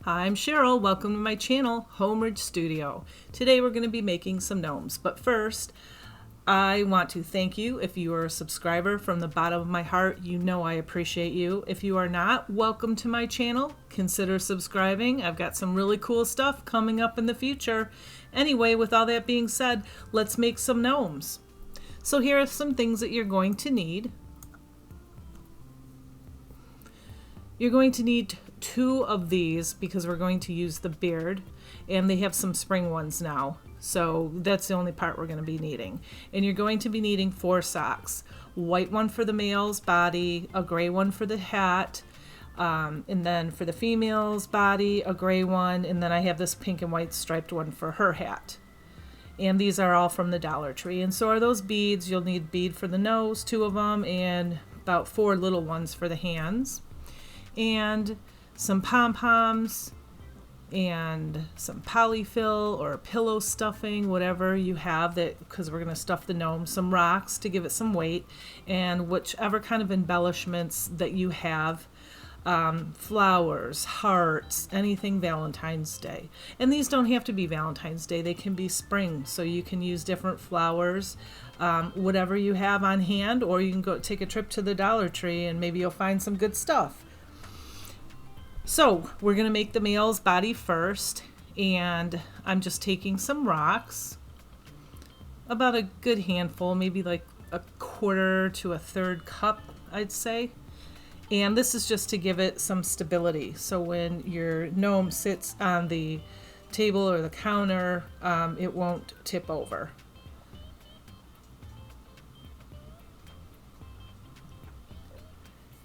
I'm Cheryl. Welcome to my channel, Homeridge Studio. Today we're going to be making some gnomes, but first I want to thank you. If you are a subscriber, from the bottom of my heart, you know I appreciate you. If you are not, welcome to my channel. Consider subscribing. I've got some really cool stuff coming up in the future. Anyway, with all that being said, let's make some gnomes. So here are some things that you're going to need. You're going to need 2 of these because we're going to use the beard, and they have some spring ones now, so that's the only part we're going to be needing. And you're going to be needing 4 socks, white one for the male's body, a gray one for the hat, and then for the female's body a gray one, and then I have this pink and white striped one for her hat. And these are all from the Dollar Tree. And so are those beads. You'll need bead for the nose, 2 of them, and about 4 little ones for the hands, and some pom-poms, and some polyfill or pillow stuffing, whatever you have, that because we're going to stuff the gnome, some rocks to give it some weight, and whichever kind of embellishments that you have, flowers, hearts, anything Valentine's Day. And these don't have to be Valentine's Day, they can be spring, so you can use different flowers, whatever you have on hand, or you can go take a trip to the Dollar Tree and maybe you'll find some good stuff. So we're going to make the male's body first, and I'm just taking some rocks, about a good handful, maybe like a 1/4 to 1/3 cup, I'd say. And this is just to give it some stability, so when your gnome sits on the table or the counter, it won't tip over.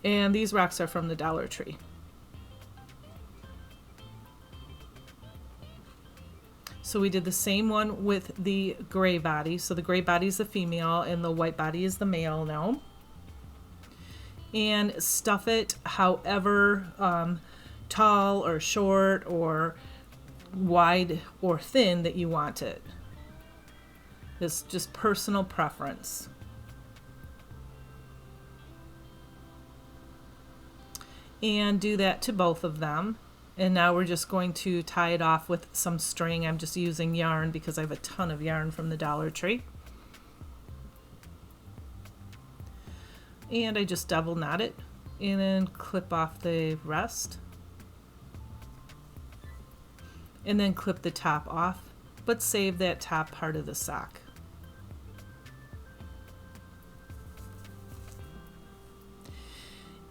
And these rocks are from the Dollar Tree. So we did the same one with the gray body. So the gray body is the female and the white body is the male gnome. And stuff it however tall or short or wide or thin that you want it. It's just personal preference. And do that to both of them. And now we're just going to tie it off with some string. I'm just using yarn because I have a ton of yarn from the Dollar Tree. And I just double knot it and then clip off the rest. And then clip the top off, but save that top part of the sock.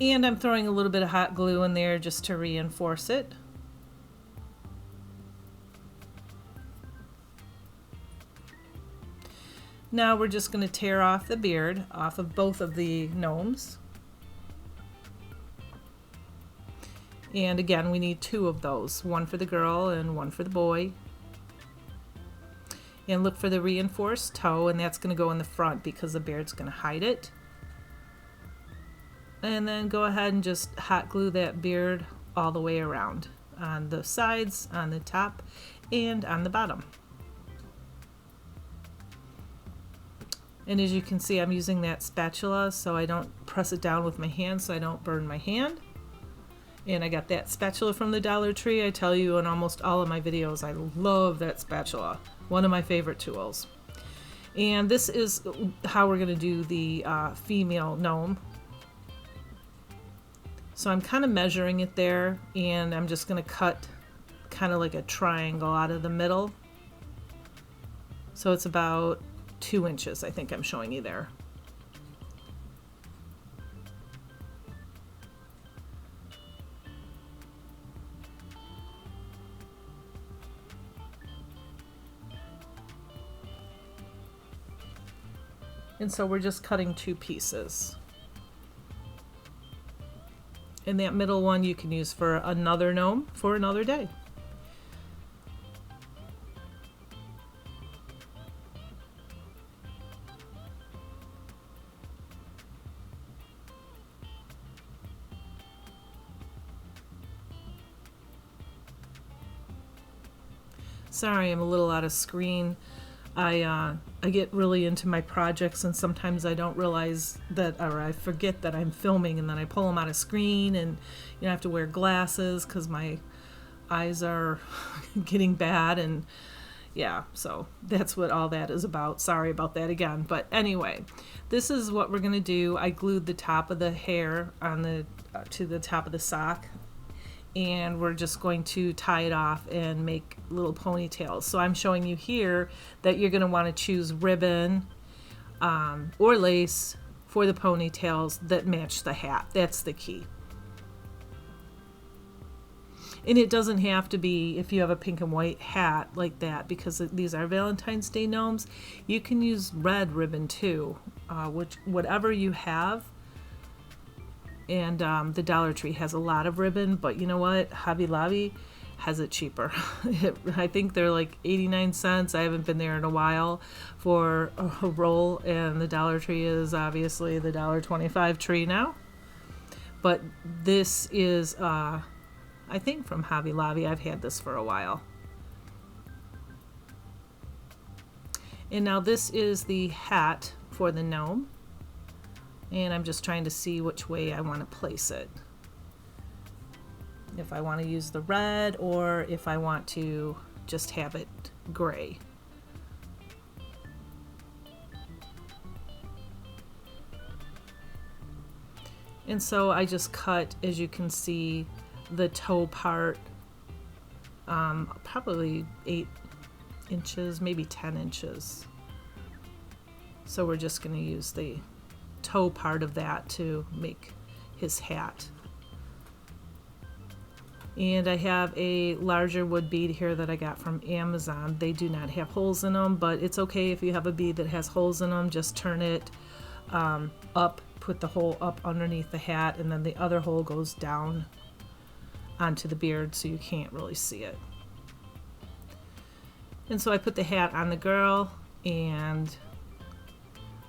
And I'm throwing a little bit of hot glue in there just to reinforce it. Now we're just going to tear off the beard off of both of the gnomes. And again, we need 2 of those, one for the girl and one for the boy. And look for the reinforced toe, and that's going to go in the front because the beard's going to hide it. And then go ahead and just hot glue that beard all the way around, on the sides, on the top, and on the bottom. And as you can see, I'm using that spatula so I don't press it down with my hand so I don't burn my hand. And I got that spatula from the Dollar Tree. I tell you in almost all of my videos, I love that spatula. One of my favorite tools. And this is how we're going to do the female gnome. So I'm kind of measuring it there, and I'm just going to cut kind of like a triangle out of the middle. So it's about 2 inches, I think I'm showing you there. And so we're just cutting 2 pieces. And that middle one you can use for another gnome for another day. Sorry, I'm a little out of screen. I get really into my projects, and sometimes I don't realize that, or I forget that I'm filming, and then I pull them out of screen, and I have to wear glasses because my eyes are getting bad, and yeah, so that's what all that is about. Sorry about that again. But anyway, this is what we're going to do. I glued the top of the hair on the to the top of the sock, and we're just going to tie it off and make little ponytails. So I'm showing you here that you're going to want to choose ribbon or lace for the ponytails that match the hat. That's the key. And it doesn't have to be, if you have a pink and white hat like that, because these are Valentine's Day gnomes, you can use red ribbon too, whatever you have. And the Dollar Tree has a lot of ribbon, but you know what? Hobby Lobby has it cheaper. I think they're like 89 cents. I haven't been there in a while for a roll, and the Dollar Tree is obviously the $1.25 tree now. But this is... I think from Hobby Lobby. I've had this for a while. And now this is the hat for the gnome. And I'm just trying to see which way I want to place it. If I want to use the red or if I want to just have it gray. And so I just cut, as you can see, the toe part, probably 8 inches, maybe 10 inches. So we're just going to use the toe part of that to make his hat. And I have a larger wood bead here that I got from Amazon. They do not have holes in them, but it's okay if you have a bead that has holes in them. Just turn it up, put the hole up underneath the hat, and then the other hole goes down onto the beard so you can't really see it. And so I put the hat on the girl and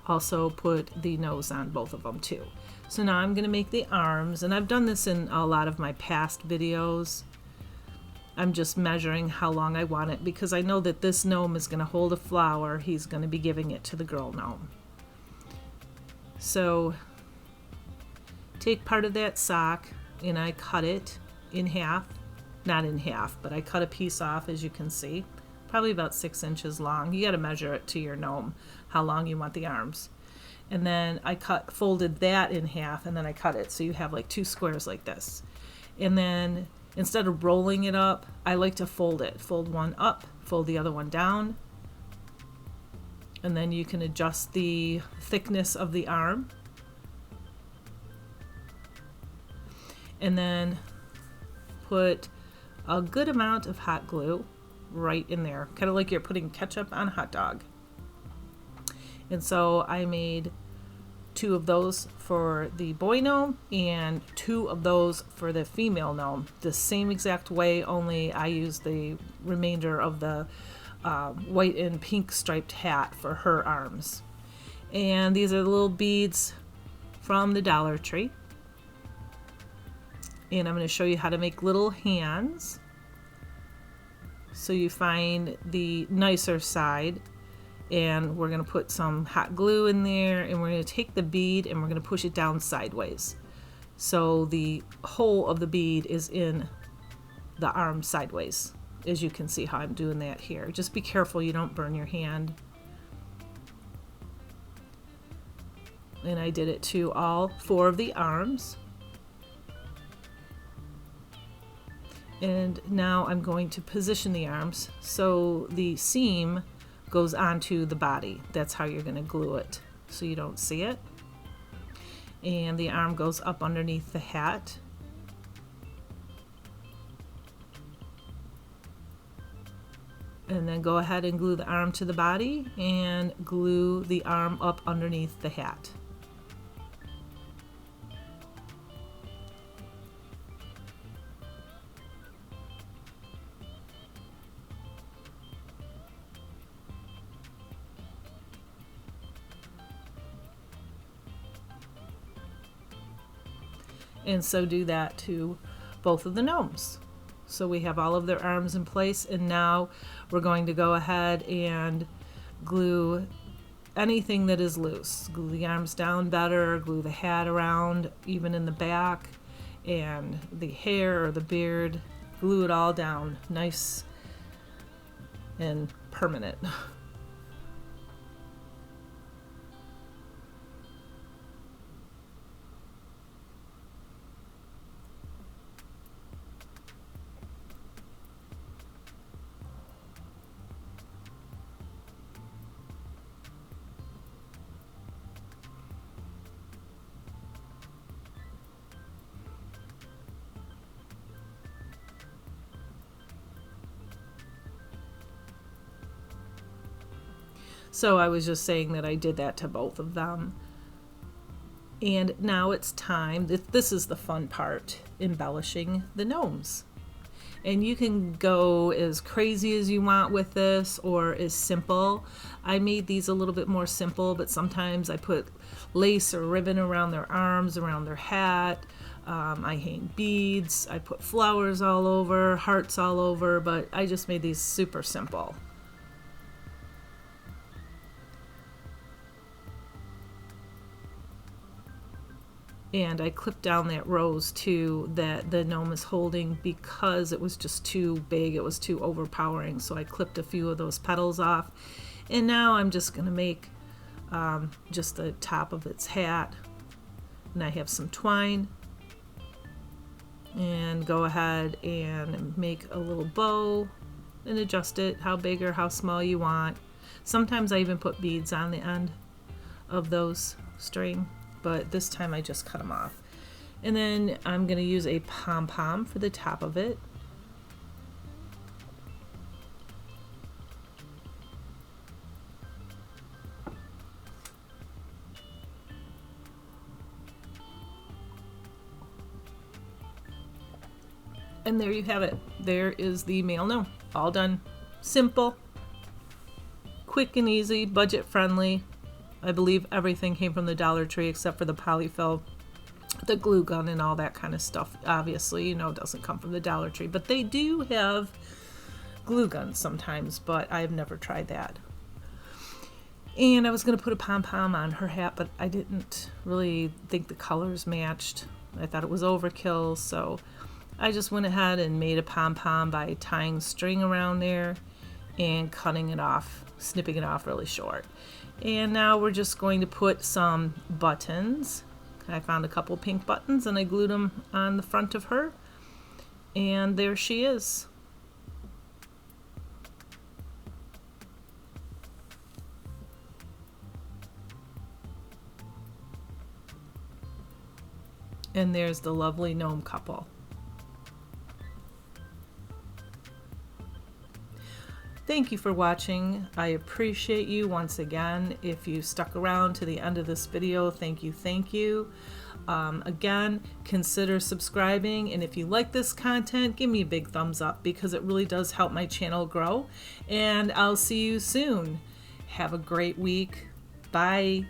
also put the nose on both of them too. So now I'm going to make the arms, and I've done this in a lot of my past videos. I'm just measuring how long I want it because I know that this gnome is going to hold a flower. He's going to be giving it to the girl gnome. So take part of that sock and I cut it in half, not in half, but I cut a piece off, as you can see, probably about 6 inches long. You got to measure it to your gnome, how long you want the arms. And then I folded that in half, and then I cut it. So you have like 2 squares like this. And then instead of rolling it up, I like to fold it. Fold one up, fold the other one down. And then you can adjust the thickness of the arm. And then put a good amount of hot glue right in there, kind of like you're putting ketchup on a hot dog. And so I made 2 of those for the boy gnome and 2 of those for the female gnome, the same exact way, only I used the remainder of the white and pink striped hat for her arms. And these are the little beads from the Dollar Tree. And I'm going to show you how to make little hands. So you find the nicer side, and we're going to put some hot glue in there, and we're going to take the bead and we're going to push it down sideways. So the hole of the bead is in the arm sideways, as you can see how I'm doing that here. Just be careful you don't burn your hand. And I did it to all 4 of the arms. And now I'm going to position the arms so the seam goes onto the body. That's how you're going to glue it so you don't see it. And the arm goes up underneath the hat. And then go ahead and glue the arm to the body and glue the arm up underneath the hat. And so do that to both of the gnomes. So we have all of their arms in place, and now we're going to go ahead and glue anything that is loose. Glue the arms down better, glue the hat around, even in the back, and the hair or the beard glue it all down nice and permanent. So I was just saying that I did that to both of them. And now it's time. This is the fun part, embellishing the gnomes. And you can go as crazy as you want with this or as simple. I made these a little bit more simple, but sometimes I put lace or ribbon around their arms, around their hat. I hang beads. I put flowers all over, hearts all over, but I just made these super simple. And I clipped down that rose too that the gnome is holding because it was just too big, it was too overpowering. So I clipped a few of those petals off. And now I'm just going to make just the top of its hat. And I have some twine. And go ahead and make a little bow and adjust it how big or how small you want. Sometimes I even put beads on the end of those string, but this time I just cut them off. And then I'm going to use a pom-pom for the top of it. And there you have it. There is the male gnome. All done. Simple, quick and easy, budget friendly. I believe everything came from the Dollar Tree except for the polyfill, the glue gun and all that kind of stuff. Obviously, you know, it doesn't come from the Dollar Tree, but they do have glue guns sometimes, but I've never tried that. And I was going to put a pom-pom on her hat, but I didn't really think the colors matched. I thought it was overkill, so I just went ahead and made a pom-pom by tying string around there and cutting it off, snipping it off really short. And now we're just going to put some buttons. I found a couple pink buttons and I glued them on the front of her. And there she is. And there's the lovely gnome couple. Thank you for watching. I appreciate you once again. If you stuck around to the end of this video, thank you, thank you. Again, consider subscribing, and if you like this content, give me a big thumbs up because it really does help my channel grow. And I'll see you soon. Have a great week. Bye.